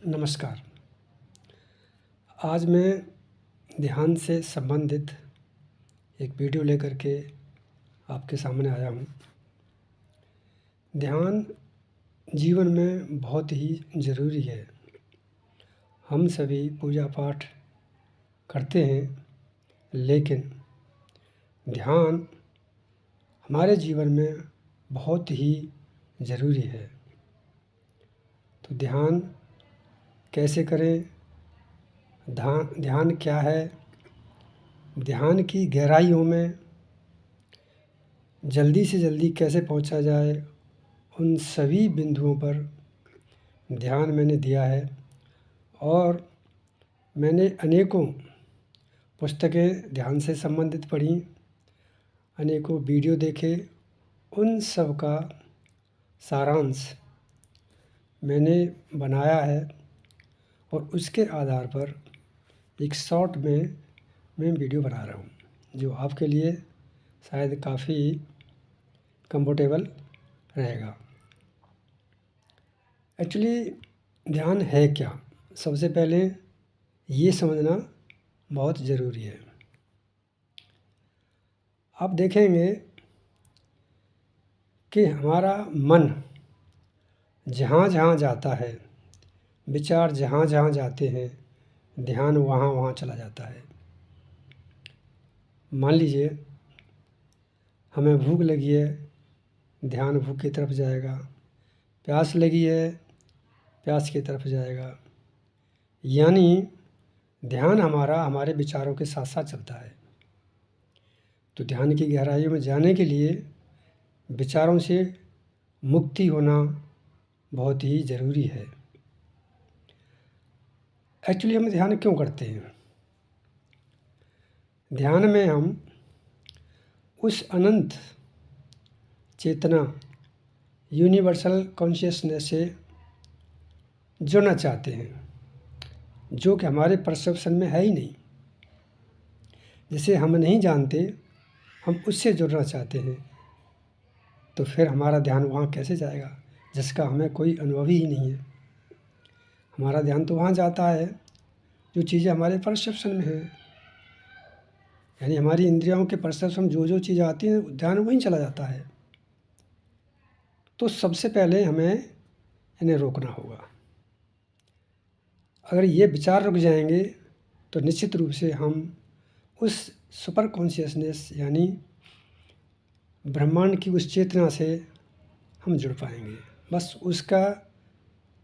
नमस्कार। आज मैं ध्यान से संबंधित एक वीडियो लेकर के आपके सामने आया हूँ। ध्यान जीवन में बहुत ही ज़रूरी है। हम सभी पूजा पाठ करते हैं, लेकिन ध्यान हमारे जीवन में बहुत ही ज़रूरी है। तो ध्यान कैसे करें? ध्यान क्या है? ध्यान की गहराइयों में जल्दी से जल्दी कैसे पहुंचा जाए, उन सभी बिंदुओं पर ध्यान मैंने दिया है। और मैंने अनेकों पुस्तकें ध्यान से संबंधित पढ़ी, अनेकों वीडियो देखे। उन सब का सारांश मैंने बनाया है और उसके आधार पर एक शॉर्ट में मैं वीडियो बना रहा हूँ, जो आपके लिए शायद काफ़ी कंफर्टेबल रहेगा। एक्चुअली ध्यान है क्या? सबसे पहले ये समझना बहुत ज़रूरी है। आप देखेंगे कि हमारा मन जहाँ जहाँ जाता है, विचार जहाँ जहाँ जाते हैं, ध्यान वहाँ वहाँ चला जाता है। मान लीजिए हमें भूख लगी है, ध्यान भूख की तरफ जाएगा। प्यास लगी है, प्यास की तरफ जाएगा। यानी ध्यान हमारा हमारे विचारों के साथ साथ चलता है। तो ध्यान की गहराइयों में जाने के लिए विचारों से मुक्ति होना बहुत ही ज़रूरी है। एक्चुअली हम ध्यान क्यों करते हैं? ध्यान में हम उस अनंत चेतना, यूनिवर्सल कॉन्शियसनेस से जुड़ना चाहते हैं, जो कि हमारे परसेप्शन में है ही नहीं। जिसे हम नहीं जानते, हम उससे जुड़ना चाहते हैं। तो फिर हमारा ध्यान वहाँ कैसे जाएगा, जिसका हमें कोई अनुभव ही नहीं है। हमारा ध्यान तो वहाँ जाता है जो चीज़ें हमारे परसेप्शन में है। यानी हमारी इंद्रियों के परसेप्शन जो जो चीज़ आती हैं, ध्यान वहीं चला जाता है। तो सबसे पहले हमें इन्हें रोकना होगा। अगर ये विचार रुक जाएंगे तो निश्चित रूप से हम उस सुपर कॉन्शियसनेस यानी ब्रह्मांड की उस चेतना से हम जुड़ पाएंगे। बस उसका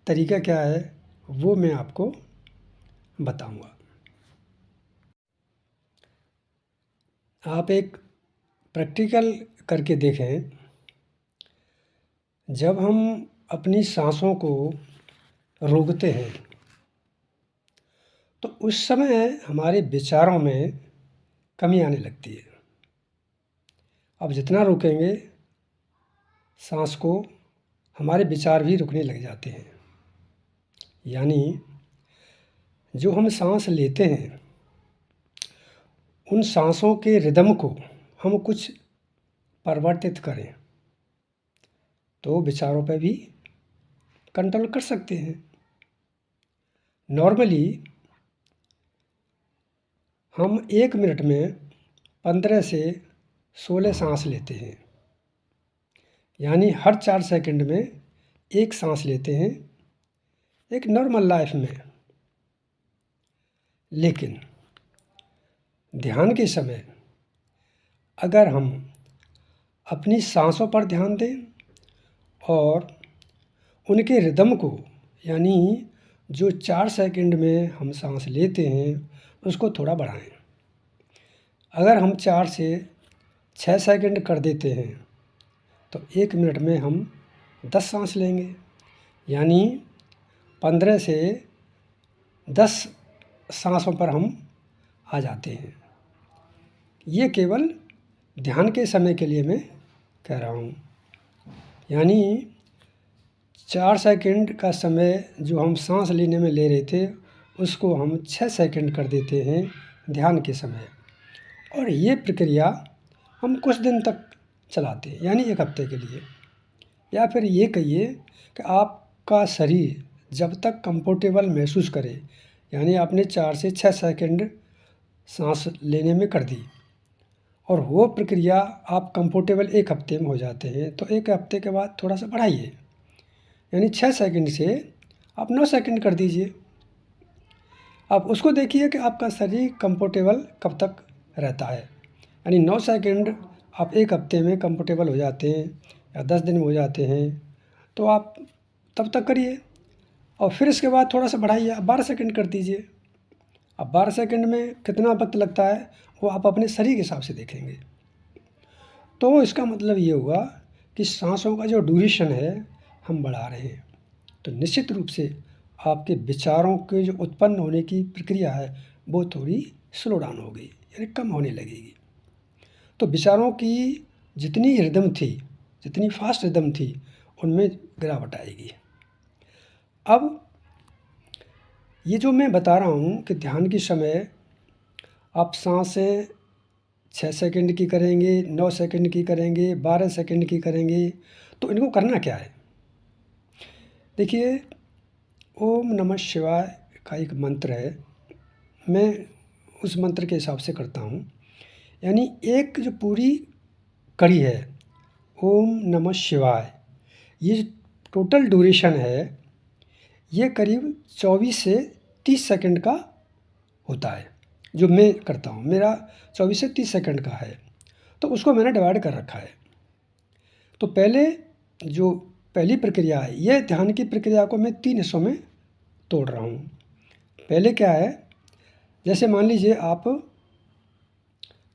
तरीका क्या है वो मैं आपको बताऊंगा। आप एक प्रैक्टिकल करके देखें। जब हम अपनी सांसों को रोकते हैं तो उस समय हमारे विचारों में कमी आने लगती है। अब जितना रोकेंगे सांस को, हमारे विचार भी रुकने लग जाते हैं। यानी जो हम सांस लेते हैं, उन सांसों के रिदम को हम कुछ परिवर्तित करें तो विचारों पर भी कंट्रोल कर सकते हैं। नॉर्मली हम 1 मिनट में 15 से 16 सांस लेते हैं। यानी हर 4 सेकंड में एक सांस लेते हैं एक नॉर्मल लाइफ में। लेकिन ध्यान के समय अगर हम अपनी सांसों पर ध्यान दें और उनके रिदम को, यानी जो 4 सेकंड में हम सांस लेते हैं उसको थोड़ा बढ़ाएं। अगर हम 4 से 6 सेकंड कर देते हैं तो 1 मिनट में हम 10 सांस लेंगे। यानी 15 से 10 सांसों पर हम आ जाते हैं। ये केवल ध्यान के समय के लिए मैं कह रहा हूँ। यानी 4 सेकंड का समय जो हम सांस लेने में ले रहे थे उसको हम 6 सेकंड कर देते हैं ध्यान के समय। और ये प्रक्रिया हम कुछ दिन तक चलाते हैं, यानी 1 हफ्ते के लिए। या फिर ये कहिए कि आपका शरीर जब तक कंफर्टेबल महसूस करें। यानी आपने 4 से 6 सेकंड सांस लेने में कर दी और वो प्रक्रिया आप कंफर्टेबल 1 हफ्ते में हो जाते हैं, तो 1 हफ्ते के बाद थोड़ा सा बढ़ाइए, यानी 6 सेकंड से आप 9 सेकंड कर दीजिए। आप उसको देखिए कि आपका शरीर कंफर्टेबल कब तक रहता है। यानी 9 सेकंड आप 1 हफ्ते में कंफर्टेबल हो जाते हैं या 10 दिन में हो जाते हैं, तो आप तब तक करिए और फिर इसके बाद थोड़ा सा बढ़ाइए, आप 12 सेकंड कर दीजिए। अब 12 सेकंड में कितना वक्त लगता है वो आप अपने शरीर के हिसाब से देखेंगे। तो इसका मतलब ये हुआ कि सांसों का जो ड्यूरेशन है हम बढ़ा रहे हैं, तो निश्चित रूप से आपके विचारों के जो उत्पन्न होने की प्रक्रिया है वो थोड़ी स्लो डाउन हो गई, यानी कम होने लगेगी। तो विचारों की जितनी रिदम थी, जितनी फास्ट रिदम थी, उनमें गिरावट आएगी। अब ये जो मैं बता रहा हूँ कि ध्यान के समय आप सांसें 6 सेकंड की करेंगे, 9 सेकंड की करेंगे, 12 सेकंड की करेंगे, तो इनको करना क्या है? देखिए, ओम नमः शिवाय का एक मंत्र है, मैं उस मंत्र के हिसाब से करता हूँ। यानी एक जो पूरी कड़ी है ओम नमः शिवाय, ये टोटल ड्यूरेशन है, ये करीब 24 से 30 सेकंड का होता है। जो मैं करता हूँ मेरा 24 से 30 सेकंड का है, तो उसको मैंने डिवाइड कर रखा है। तो पहले जो पहली प्रक्रिया है, यह ध्यान की प्रक्रिया को मैं 3 हिस्सों में तोड़ रहा हूँ। पहले क्या है, जैसे मान लीजिए आप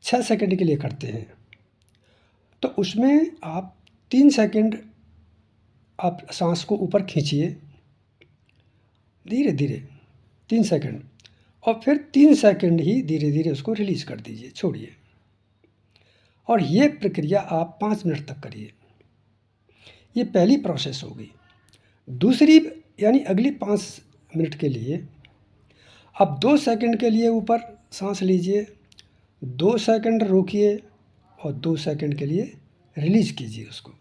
6 सेकंड के लिए करते हैं, तो उसमें आप 3 सेकंड आप सांस को ऊपर खींचिए धीरे धीरे 3 सेकंड, और फिर 3 सेकंड ही धीरे धीरे उसको रिलीज़ कर दीजिए, छोड़िए। और ये प्रक्रिया आप 5 मिनट तक करिए। ये पहली प्रोसेस हो गई। दूसरी यानी अगली 5 मिनट के लिए आप 2 सेकंड के लिए ऊपर सांस लीजिए, 2 सेकंड रोकिए और 2 सेकंड के लिए रिलीज़ कीजिए उसको।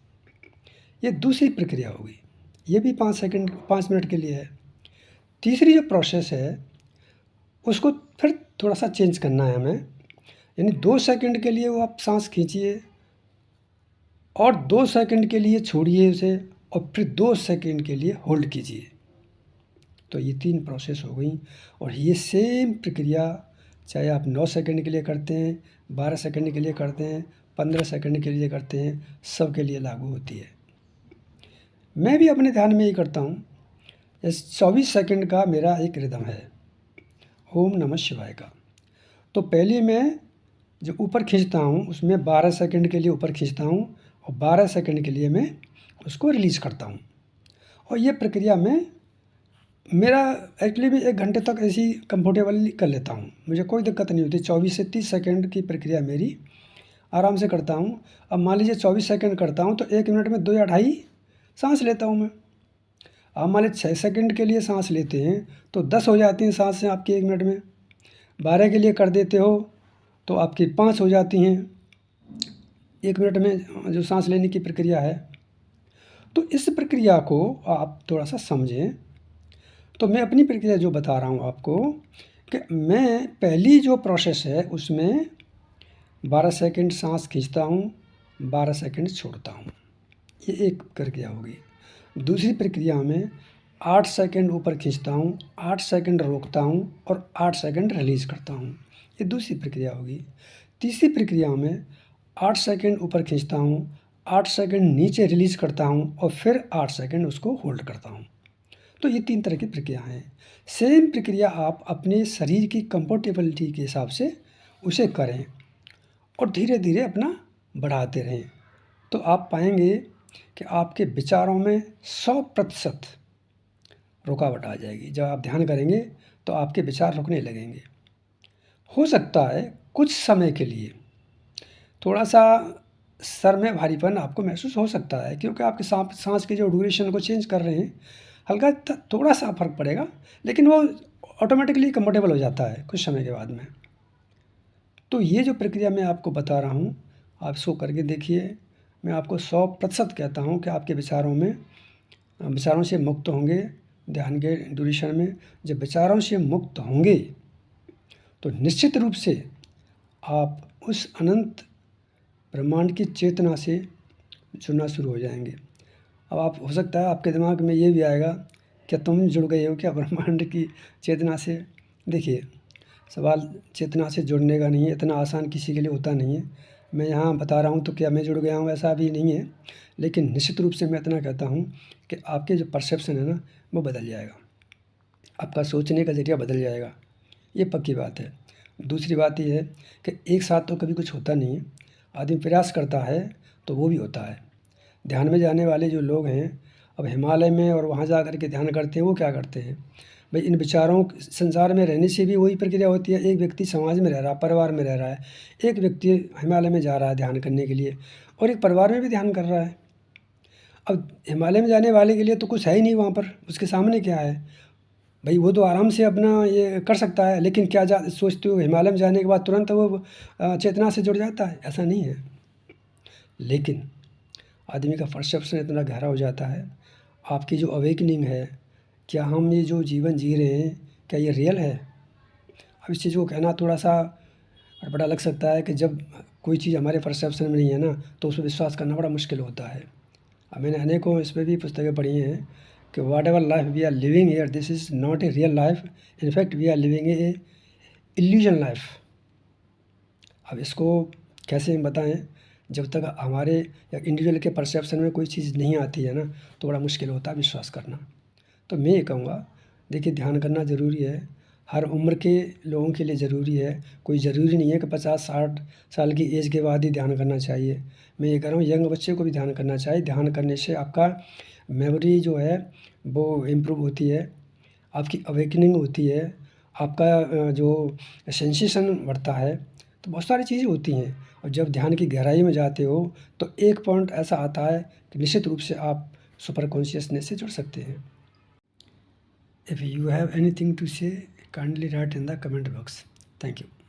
ये दूसरी प्रक्रिया होगी, ये भी 5 मिनट के लिए है। तीसरी जो प्रोसेस है उसको फिर थोड़ा सा चेंज करना है हमें, यानी 2 सेकंड के लिए वो आप सांस खींचिए और 2 सेकंड के लिए छोड़िए उसे और फिर 2 सेकंड के लिए होल्ड कीजिए। तो ये 3 प्रोसेस हो गई और ये सेम प्रक्रिया चाहे आप 9 सेकंड के लिए करते हैं, 12 सेकंड के लिए करते हैं, 15 सेकंड के लिए करते हैं, सब के लिए लागू होती है। मैं भी अपने ध्यान में ही करता हूँ। इस 24 सेकंड का मेरा एक रिदम है ओम नमः शिवाय का। तो पहले मैं जो ऊपर खींचता हूँ उसमें 12 सेकंड के लिए ऊपर खींचता हूँ और 12 सेकंड के लिए मैं उसको रिलीज़ करता हूँ। और ये प्रक्रिया में मेरा एक्चुअली भी 1 घंटे तक ऐसी कंफर्टेबली कर लेता हूँ, मुझे कोई दिक्कत नहीं होती। 24 से 30 सेकंड की प्रक्रिया मेरी आराम से करता हूँ। अब मान लीजिए 24 सेकंड करता हूँ तो 1 मिनट में 2 या ढाई सांस लेता हूँ मैं। आप मान लीजिए 6 सेकंड के लिए सांस लेते हैं तो 10 हो जाती हैं सांसें आपकी 1 मिनट में। 12 के लिए कर देते हो तो आपकी 5 हो जाती हैं 1 मिनट में जो सांस लेने की प्रक्रिया है। तो इस प्रक्रिया को आप थोड़ा सा समझें। तो मैं अपनी प्रक्रिया जो बता रहा हूँ आपको कि मैं पहली जो प्रोसेस है उसमें 12 सेकंड सांस खींचता हूँ, 12 सेकंड छोड़ता हूँ, ये एक प्रक्रिया होगी। दूसरी प्रक्रिया में 8 सेकंड ऊपर खींचता हूँ, 8 सेकंड रोकता हूँ और 8 सेकंड रिलीज़ करता हूँ, ये दूसरी प्रक्रिया होगी। तीसरी प्रक्रिया में 8 सेकंड ऊपर खींचता हूँ, 8 सेकंड नीचे रिलीज़ करता हूँ और फिर 8 सेकंड उसको होल्ड करता हूँ। तो ये 3 तरह की प्रक्रिया हैं। सेम प्रक्रिया आप अपने शरीर की कंफर्टेबिलिटी के हिसाब से उसे करें और धीरे धीरे अपना बढ़ाते रहें, तो आप पाएंगे कि आपके विचारों में 100% रुकावट आ जाएगी। जब आप ध्यान करेंगे तो आपके विचार रुकने लगेंगे। हो सकता है कुछ समय के लिए थोड़ा सा सर में भारीपन आपको महसूस हो सकता है, क्योंकि आपके सांस के जो ड्यूरेशन को चेंज कर रहे हैं, हल्का थोड़ा सा फ़र्क पड़ेगा, लेकिन वो ऑटोमेटिकली कंफर्टेबल हो जाता है कुछ समय के बाद में। तो ये जो प्रक्रिया मैं आपको बता रहा हूँ आप इसको करके देखिए। मैं आपको 100% कहता हूँ कि आपके विचारों से मुक्त होंगे ध्यान के ड्यूरेशन में जब विचारों से मुक्त होंगे तो निश्चित रूप से आप उस अनंत ब्रह्मांड की चेतना से जुड़ना शुरू हो जाएंगे। अब आप हो सकता है आपके दिमाग में ये भी आएगा, क्या तुम जुड़ गए हो क्या ब्रह्मांड की चेतना से? देखिए, सवाल चेतना से जुड़ने का नहीं है, इतना आसान किसी के लिए होता नहीं है। मैं यहाँ बता रहा हूँ तो क्या मैं जुड़ गया हूँ, ऐसा भी नहीं है। लेकिन निश्चित रूप से मैं इतना कहता हूँ कि आपके जो परसेप्शन है ना, वो बदल जाएगा, आपका सोचने का ज़रिया बदल जाएगा, ये पक्की बात है। दूसरी बात ये है कि एक साथ तो कभी कुछ होता नहीं है, आदमी प्रयास करता है तो वो भी होता है। ध्यान में जाने वाले जो लोग हैं, अब हिमालय में और वहाँ जा कर के ध्यान करते हैं, वो क्या करते हैं भाई? इन विचारों संसार में रहने से भी वही प्रक्रिया होती है। एक व्यक्ति समाज में रह रहा, परिवार में रह रहा है, एक व्यक्ति हिमालय में जा रहा है ध्यान करने के लिए, और एक परिवार में भी ध्यान कर रहा है। अब हिमालय में जाने वाले के लिए तो कुछ है ही नहीं वहाँ पर, उसके सामने क्या है भाई? वो तो आराम से अपना ये कर सकता है, लेकिन क्या सोचते हो हिमालय में जाने के बाद तुरंत वो चेतना से जुड़ जाता है? ऐसा नहीं है। लेकिन आदमी का परसेप्शन इतना गहरा हो जाता है, आपकी जो अवेकनिंग है, क्या हम ये जो जीवन जी रहे हैं, क्या ये रियल है? अब इस चीज़ को कहना थोड़ा सा बड़ा लग सकता है कि जब कोई चीज़ हमारे परसेप्शन में नहीं है ना, तो उस पर विश्वास करना बड़ा मुश्किल होता है। अब मैंने अनेकों इस पर भी पुस्तकें पढ़ी हैं कि whatever life we are living here, this is not a real life, in fact we are living a illusion life. अब इसको कैसे हम बताएं? जब तक हमारे या इंडिविजुअल के परसेप्शन में कोई चीज़ नहीं आती है ना, तो बड़ा मुश्किल होता है विश्वास करना। तो मैं ये कहूँगा, देखिए ध्यान करना ज़रूरी है, हर उम्र के लोगों के लिए ज़रूरी है। कोई ज़रूरी नहीं है कि 50-60 साल की एज के बाद ही ध्यान करना चाहिए। मैं ये कह रहा हूँ यंग बच्चे को भी ध्यान करना चाहिए। ध्यान करने से आपका मेमोरी जो है वो इम्प्रूव होती है, आपकी अवेकनिंग होती है, आपका जो सेंसेशन बढ़ता है, तो बहुत सारी चीज़ें होती हैं। और जब ध्यान की गहराई में जाते हो तो एक पॉइंट ऐसा आता है कि निश्चित रूप से आप सुपर कॉन्शियसनेस से जुड़ सकते हैं। If you have anything to say, kindly write in the comment box. Thank you.